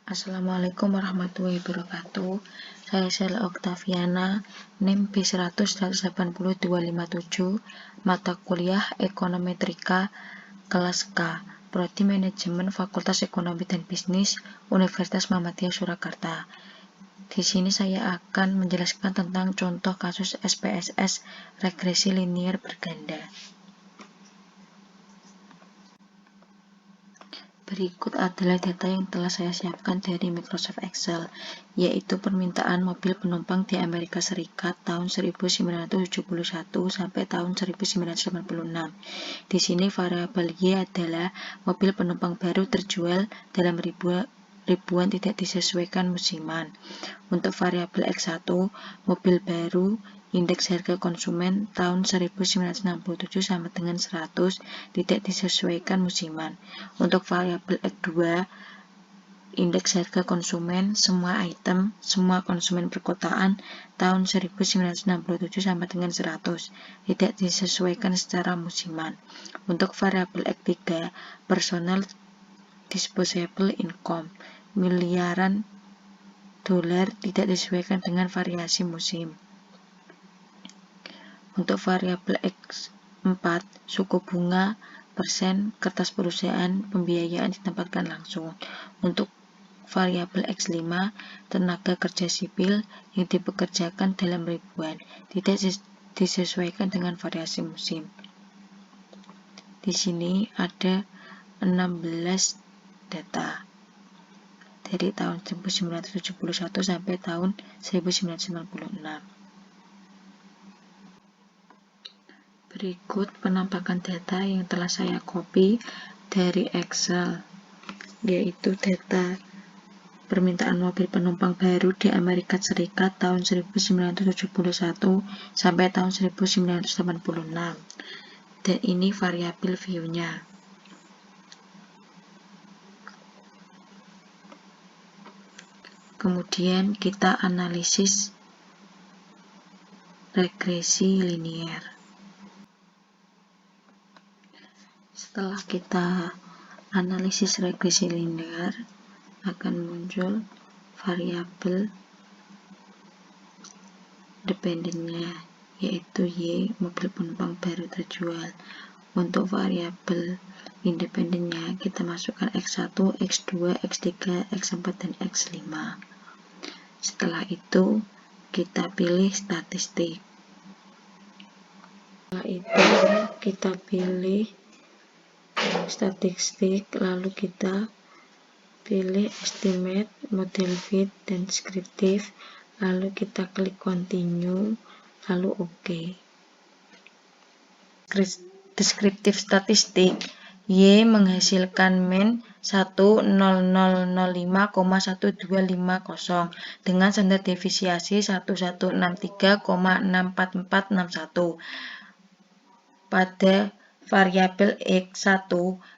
Assalamualaikum warahmatullahi wabarakatuh. Saya Sheila Oktaviana, NIM B100-180-257, mata kuliah Ekonometrika, kelas K, Prodi Manajemen Fakultas Ekonomi dan Bisnis, Universitas Muhammadiyah Surakarta. Di sini saya akan menjelaskan tentang contoh kasus SPSS regresi linier berganda. Berikut adalah data yang telah saya siapkan dari Microsoft Excel, yaitu permintaan mobil penumpang di Amerika Serikat tahun 1971 sampai tahun 1986. Di sini variabel Y adalah mobil penumpang baru terjual dalam ribuan tidak disesuaikan musiman. Untuk variabel X1, mobil baru, indeks harga konsumen tahun 1967 sama dengan 100, tidak disesuaikan musiman. Untuk variabel X2, indeks harga konsumen, semua item, semua konsumen perkotaan tahun 1967 sama dengan 100, tidak disesuaikan secara musiman. Untuk variabel X3, personal disposable income, miliaran dolar, tidak disesuaikan dengan variasi musim. Untuk variabel X4, suku bunga, persen, kertas perusahaan, pembiayaan ditempatkan langsung. Untuk variabel X5, tenaga kerja sipil yang dipekerjakan dalam ribuan, tidak disesuaikan dengan variasi musim. Di sini ada 16 data dari tahun 1971 sampai tahun 1996. Berikut penampakan data yang telah saya copy dari Excel, yaitu data permintaan mobil penumpang baru di Amerika Serikat tahun 1971 sampai tahun 1986. Dan ini variabel view-nya. Kemudian kita analisis regresi linier. Setelah kita analisis regresi linier, akan muncul variabel dependennya, yaitu Y, mobil penumpang baru terjual. Untuk variabel independennya, kita masukkan X1, X2, X3, X4, dan X5. Setelah itu, kita pilih statistik. Setelah itu, kita pilih statistik, lalu kita pilih estimate, model fit, dan deskriptif, lalu kita klik continue, lalu OK. Deskriptif statistik, Y menghasilkan min 1000,1250 dengan standar deviasi 1163,64461. Pada variabel X1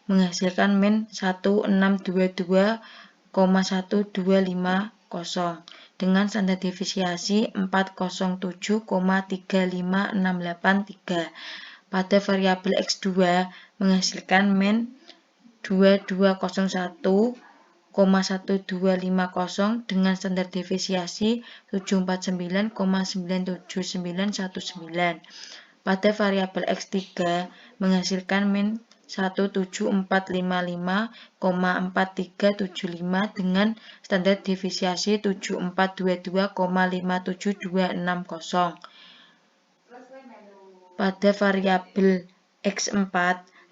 menghasilkan min 1622,1250 dengan standar deviasi 407,35683. Pada variabel X2 menghasilkan min 2201,1250 dengan standar deviasi 749,97919. Pada variabel X3 menghasilkan min 17455,4375 dengan standar deviasi 7422,57260. Pada variabel X4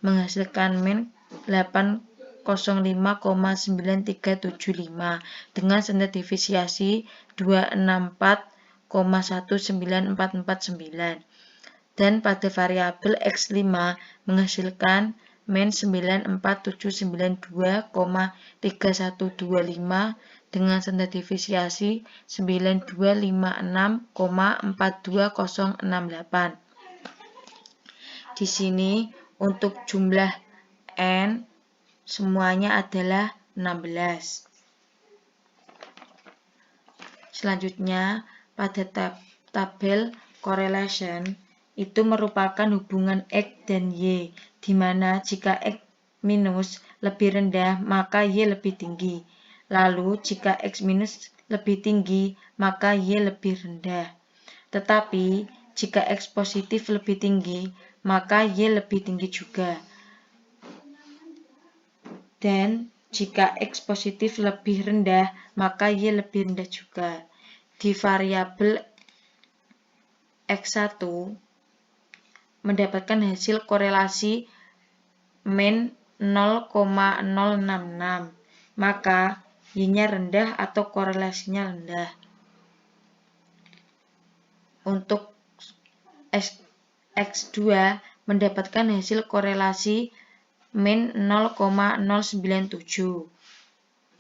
menghasilkan min 805,9375 dengan standar deviasi 264,19449. Dan pada variabel X5 menghasilkan min 94792,3125 dengan standar deviasi 9256,42068. Di sini untuk jumlah N semuanya adalah 16. Selanjutnya, pada tabel correlation itu merupakan hubungan X dan Y, di mana jika X minus lebih rendah, maka Y lebih tinggi. Lalu jika X minus lebih tinggi, maka Y lebih rendah. Tetapi jika X positif lebih tinggi, maka Y lebih tinggi juga. Dan jika X positif lebih rendah, maka Y lebih rendah juga. Di variabel X1 mendapatkan hasil korelasi min 0,066, maka Y-nya rendah atau korelasinya rendah. Untuk X2 mendapatkan hasil korelasi min 0,097,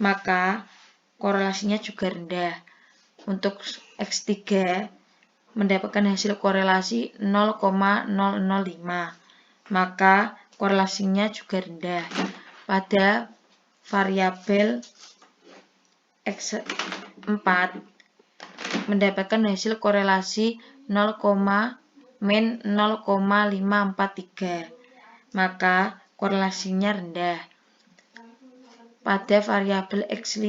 maka korelasinya juga rendah. Untuk X3 mendapatkan hasil korelasi 0,005, maka korelasinya juga rendah. Pada variabel X4 mendapatkan hasil korelasi min 0,543, maka korelasinya rendah. Pada variabel X5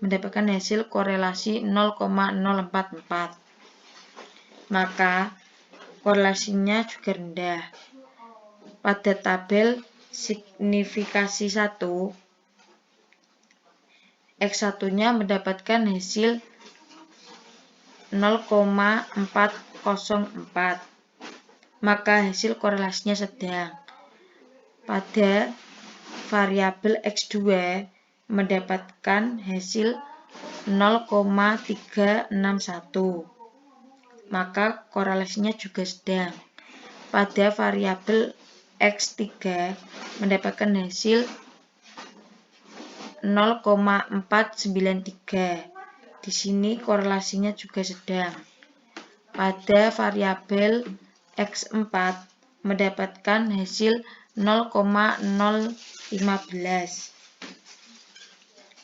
mendapatkan hasil korelasi 0,044, maka korelasinya juga rendah. Pada tabel signifikasi 1, X1-nya mendapatkan hasil 0,404, maka hasil korelasinya sedang. Pada variabel X2 mendapatkan hasil 0,361, maka korelasinya juga sedang. Pada variabel X3 mendapatkan hasil 0,493. Di sini korelasinya juga sedang. Pada variabel X4 mendapatkan hasil 0,015,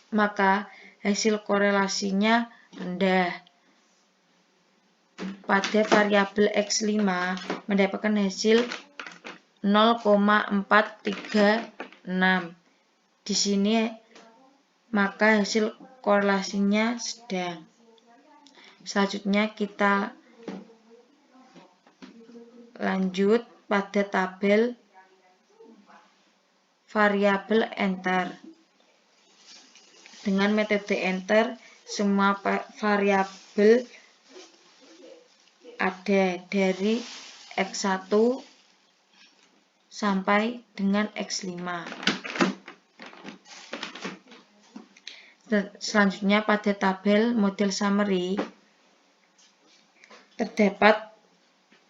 maka hasil korelasinya rendah. Pada variabel X5 mendapatkan hasil 0,436. Di sini maka hasil korelasinya sedang. Selanjutnya kita lanjut pada tabel variabel enter. Dengan metode enter, semua variabel ada dari X1 sampai dengan X5. Selanjutnya pada tabel model summary terdapat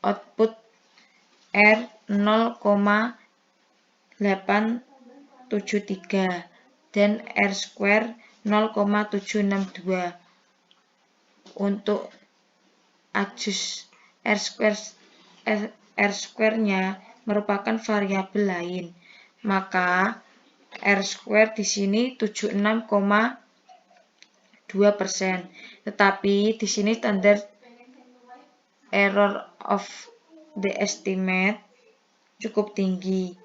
output R 0,873 dan R square 0,762. Untuk adjust R square-nya merupakan variabel lain, maka R square di sini 76,2%. Tetapi di sini standar error of the estimate cukup tinggi,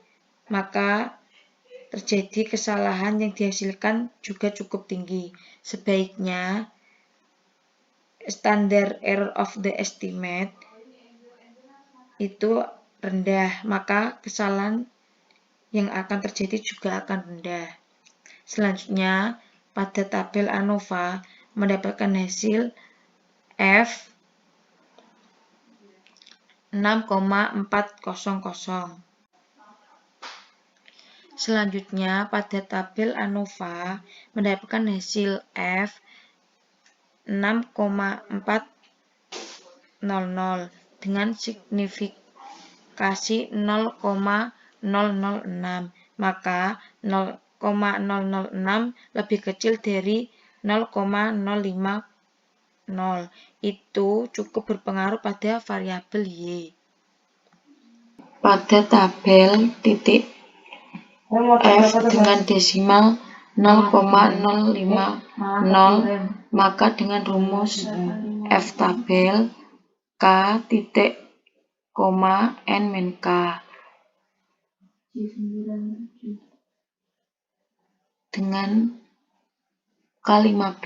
maka terjadi kesalahan yang dihasilkan juga cukup tinggi. Sebaiknya standar error of the estimate itu rendah, maka kesalahan yang akan terjadi juga akan rendah. Selanjutnya, pada tabel ANOVA mendapatkan hasil F 6,400. Selanjutnya, pada tabel ANOVA mendapatkan hasil F 6,400 dengan signifikasi 0,006, maka 0,006 lebih kecil dari 0,050. Itu cukup berpengaruh pada variabel Y. Pada tabel titik F dengan desimal 0,050, maka dengan rumus F tabel K titik koma N min K dengan K15,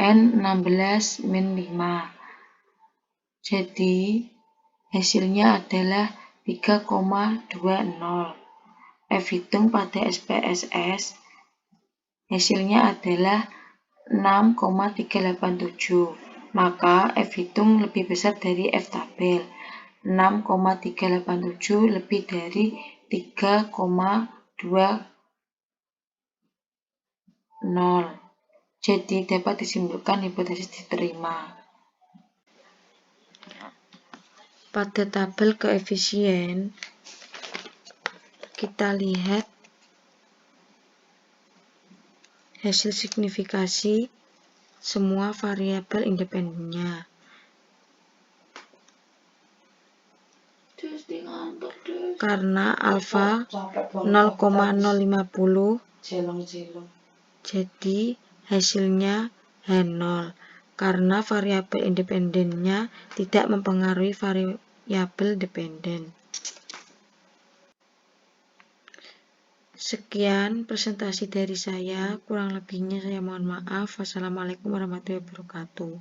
N16 min 5. Jadi, hasilnya adalah 3,20. F hitung pada SPSS, hasilnya adalah 6,387. Maka F hitung lebih besar dari F tabel. 6,387 lebih dari 3,20. Jadi dapat disimpulkan hipotesis diterima. Pada tabel koefisien, kita lihat hasil signifikasi semua variabel independennya. Karena alfa 0,050, jadi hasilnya H0. Karena variabel independennya tidak mempengaruhi variabel dependen. Sekian presentasi dari saya, kurang lebihnya saya mohon maaf. Wassalamualaikum warahmatullahi wabarakatuh.